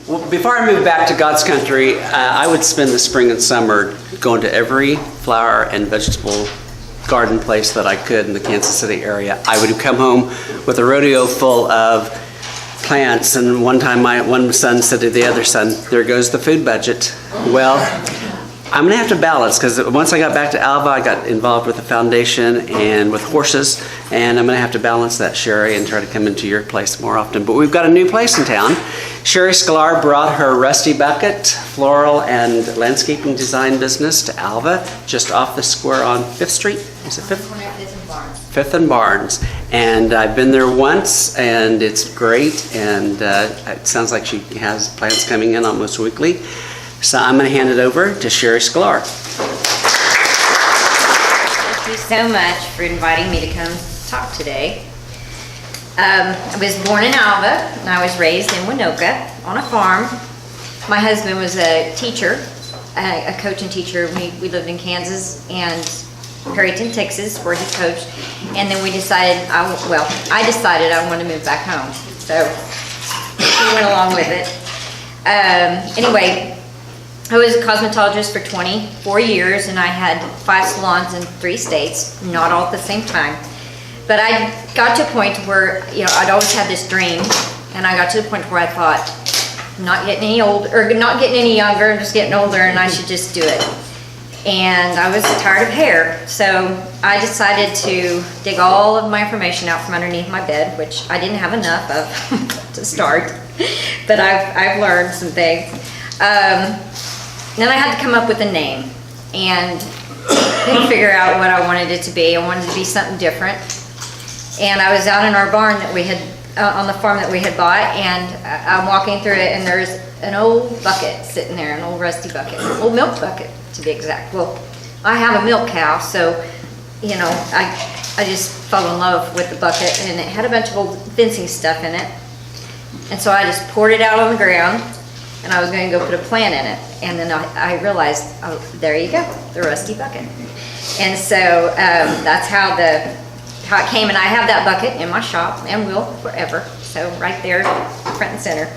Well, before I moved back to God's country, I would spend the spring and summer going to every flower and vegetable garden place that I could in the Kansas City area. I would come home with a rodeo full of plants, and one time my one son said to the other son, "There goes the food budget." Well, I'm gonna have to balance, because once I got back to Alva, I got involved with the foundation and with horses, and I'm gonna have to balance that, Sherry, and try to come into your place more often. But we've got a new place in town. Sherry Sklar brought her Rusty Bucket floral and landscaping design business to Alva, just off the square on 5th Street. Is it 5th? 5th and Barnes. And I've been there once, and it's great, and it sounds like she has plants coming in almost weekly. So I'm going to hand it over to Sherry Sklar. Thank you so much for inviting me to come talk today. I was born in Alva, and I was raised in Winoka on a farm. My husband was a teacher, a coach and teacher. We lived in Kansas and Perryton, Texas, where he coached. And then I decided I wanted to move back home. So we went along with it. Anyway, I was a cosmetologist for 24 years, and I had 5 salons in 3 states, not all at the same time. But I got to a point where, I'd always had this dream, and I got to the point where I thought, not getting any older, or not getting any younger, I'm just getting older, and I should just do it. And I was tired of hair, so I decided to dig all of my information out from underneath my bed, which I didn't have enough of to start, but I've learned some things. Then I had to come up with a name, and couldn't figure out what I wanted it to be. I wanted it to be something different. And I was out in our barn that we had, on the farm that we had bought, and I'm walking through it, and there's an old bucket sitting there, an old rusty bucket, an old milk bucket to be exact. Well, I have a milk cow, so, I just fell in love with the bucket, and it had a bunch of old fencing stuff in it. And so I just poured it out on the ground, and I was going to go put a plant in it. And then I realized, oh, there you go, the rusty bucket. And so that's how it came. And I have that bucket in my shop and will forever. So right there, front and center.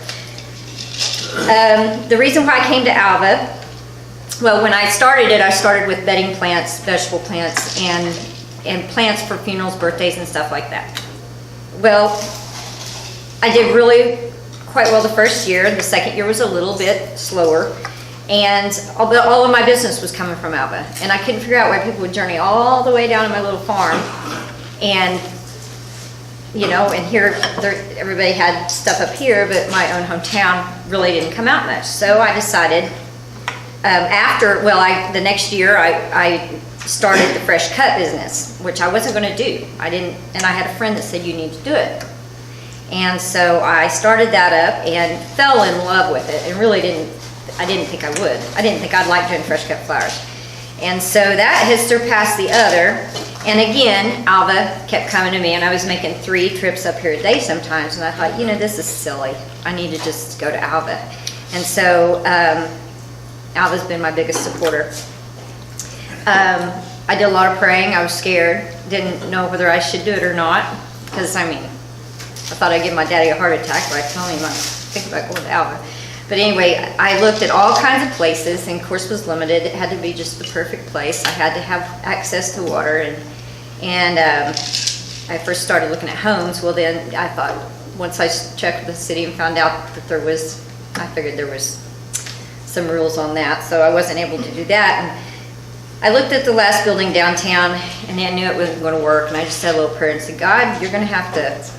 The reason why I came to Alva, well, when I started it, I started with bedding plants, vegetable plants, and plants for funerals, birthdays, and stuff like that. Well, I did really quite well the first year. The second year was a little bit slower, and all of my business was coming from Alva, and I couldn't figure out why people would journey all the way down to my little farm, and and here everybody had stuff up here, but my own hometown really didn't come out much. So I decided the next year I started the fresh cut business, which I wasn't going to do. And I had a friend that said, you need to do it. And so I started that up and fell in love with it, and really I didn't think I would. I didn't think I'd like doing fresh cut flowers. And so that has surpassed the other. And again, Alva kept coming to me, and I was making 3 trips up here a day sometimes, and I thought, this is silly. I need to just go to Alva. And so Alva's been my biggest supporter. I did a lot of praying. I was scared. Didn't know whether I should do it or not, because I thought I'd give my daddy a heart attack by telling him I think about going to Alva. But anyway, I looked at all kinds of places, and of course was limited. It had to be just the perfect place. I had to have access to water, and I first started looking at homes. Well, then I thought, once I checked with the city and found out that I figured there was some rules on that, so I wasn't able to do that. And I looked at the last building downtown, and I knew it wasn't going to work, and I just said a little prayer and said, God, you're going to have to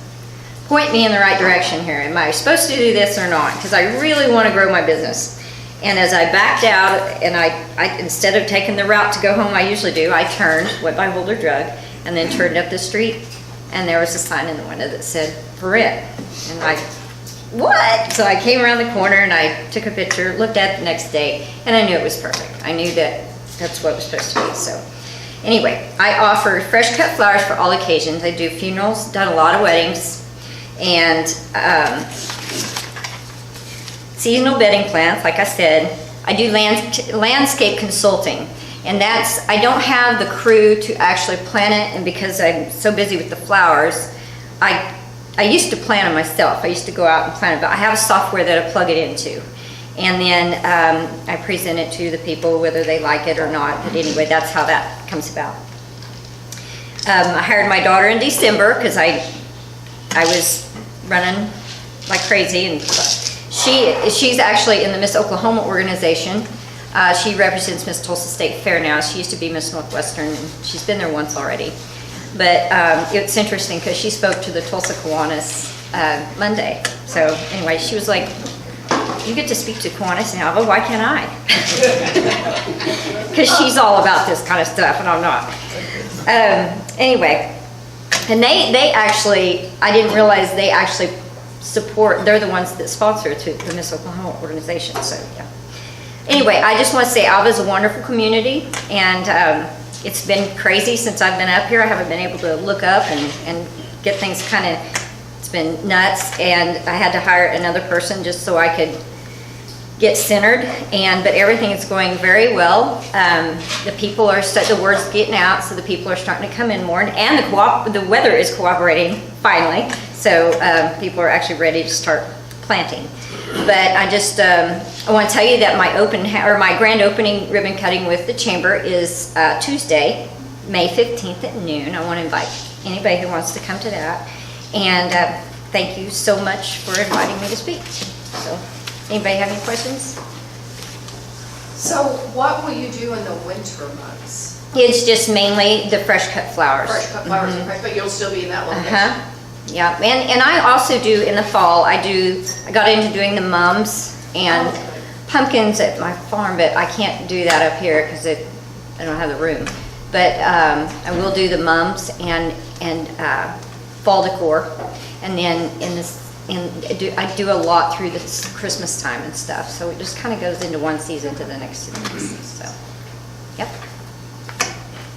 point me in the right direction here. Am I supposed to do this or not? Because I really want to grow my business. And as I backed out, and I instead of taking the route to go home I usually do, I went by Boulder Drug, and then turned up the street, and there was a sign in the window that said, for rent. And what? So I came around the corner, and I took a picture, looked at it the next day, and I knew it was perfect. I knew that's what it was supposed to be. So anyway, I offer fresh cut flowers for all occasions. I do funerals, done a lot of weddings, and seasonal bedding plants, like I said. I do landscape consulting, and I don't have the crew to actually plant it, and because I'm so busy with the flowers, I I used to plant them myself. I used to go out and plant them, but I have a software that I plug it into. And then I present it to the people whether they like it or not. But anyway, that's how that comes about. I hired my daughter in December because I was running like crazy, and she's actually in the Miss Oklahoma organization. She represents Miss Tulsa State Fair now. She used to be Miss Northwestern, and she's been there once already. But it's interesting because she spoke to the Tulsa Kiwanis Monday. So anyway, she was like, "You get to speak to Kiwanis now, but why can't I?" Because she's all about this kind of stuff, and I'm not. Anyway, and they actually, I didn't realize they actually support, they're the ones that sponsor to the Miss Oklahoma organization, so yeah. Anyway, I just want to say Alva's a wonderful community, and it's been crazy since I've been up here. I haven't been able to look up and get things kind of, it's been nuts, and I had to hire another person just so I could get centered, but everything is going very well. The people are, the word's getting out, so the people are starting to come in more, and the weather is cooperating finally, so people are actually ready to start planting. But I just, I want to tell you that my grand opening ribbon cutting with the chamber is Tuesday, May 15th at noon. I want to invite anybody who wants to come to that, and thank you so much for inviting me to speak. So. Anybody have any questions? So what will you do in the winter months? It's just mainly the fresh cut flowers. Fresh cut flowers, okay, but you'll still be in that location? Yeah, and I also do in the fall, I got into doing the mums and pumpkins at my farm, but I can't do that up here because I don't have the room. But I will do the mums and fall decor, and then I do a lot through the Christmas time and stuff, so it just kind of goes into one season to the next season. So, yep.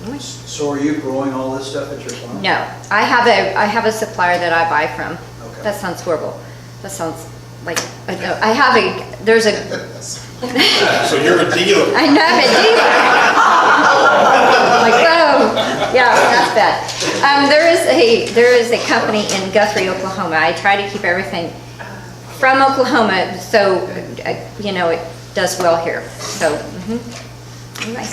Anyway. So are you growing all this stuff at your farm? No, I have a supplier that I buy from. Okay. That sounds horrible. That sounds like there's a. So you're a dealer? I know, I'm a dealer. Like, oh, yeah, that's bad. There is a company in Guthrie, Oklahoma. I try to keep everything from Oklahoma, so it does well here. So, anyway.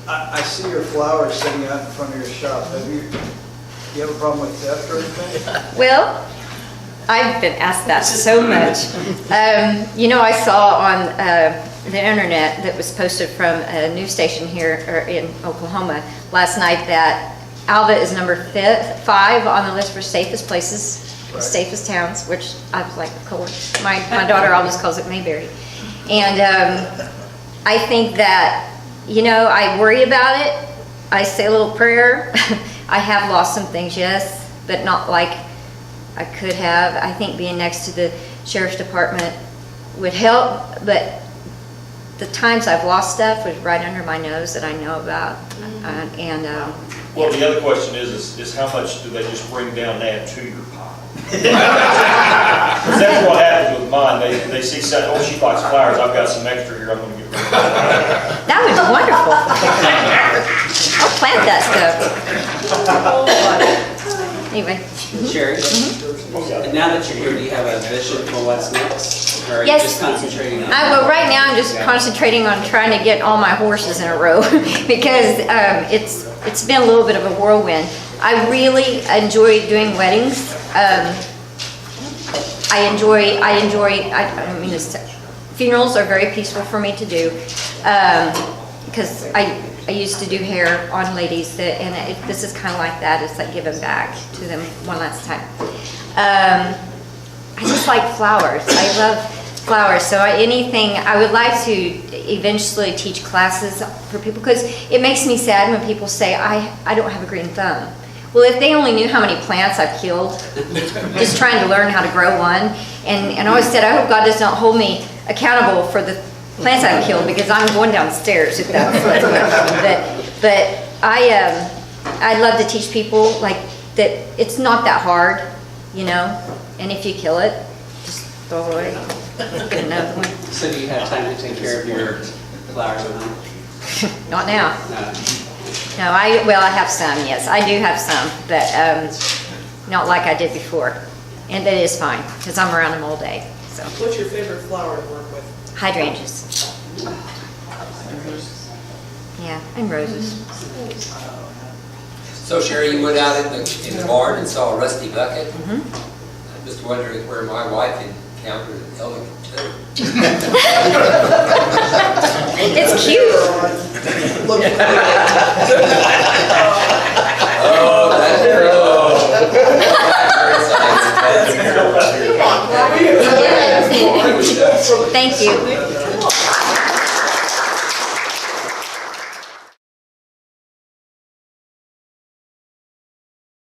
I see your flowers sitting out in front of your shop. Do you have a problem with theft or anything? Well, I've been asked that so much. I saw on the internet that was posted from a news station here in Oklahoma last night that Alva is number 5 on the list for safest places, right. Safest towns, which I was like, of course. My daughter always calls it Mayberry. And I think that, I worry about it. I say a little prayer. I have lost some things, yes, but not like I could have. I think being next to the sheriff's department would help, but the times I've lost stuff was right under my nose that I know about. Well, the other question is how much do they just bring down and add to your pile? That's what happens with mine. They see something, oh, she likes flowers, I've got some extra here, I'm going to get rid of it. That was wonderful. I'll plant that stuff. Anyway. Sherry, and now that you're here, do you have a vision for what's next? Or are you Yes. just concentrating on Well, right now I'm just concentrating on trying to get all my horses in a row because it's been a little bit of a whirlwind. I really enjoy doing weddings. Funerals are very peaceful for me to do because I used to do hair on ladies, this is kind of like that. It's like giving back to them one last time. I just like flowers. I love flowers. So I would like to eventually teach classes for people because it makes me sad when people say, I don't have a green thumb. Well, if they only knew how many plants I've killed, just trying to learn how to grow one. And I always said, I hope God does not hold me accountable for the plants I've killed because I'm going downstairs if that's what's going on. But I love to teach people like that it's not that hard, and if you kill it, just throw it away. Get another one. So do you have time to take care of your flowers at home? Not now. No. No, I have some, yes. I do have some, but not like I did before. And that is fine, because I'm around them all day, so. What's your favorite flower to work with? Hydrangeas. Yeah, and roses. So Sherry, you went out in the barn and saw a rusty bucket? I'm just wondering where my wife encountered an elephant too. It's cute. Oh, that's very Thank you.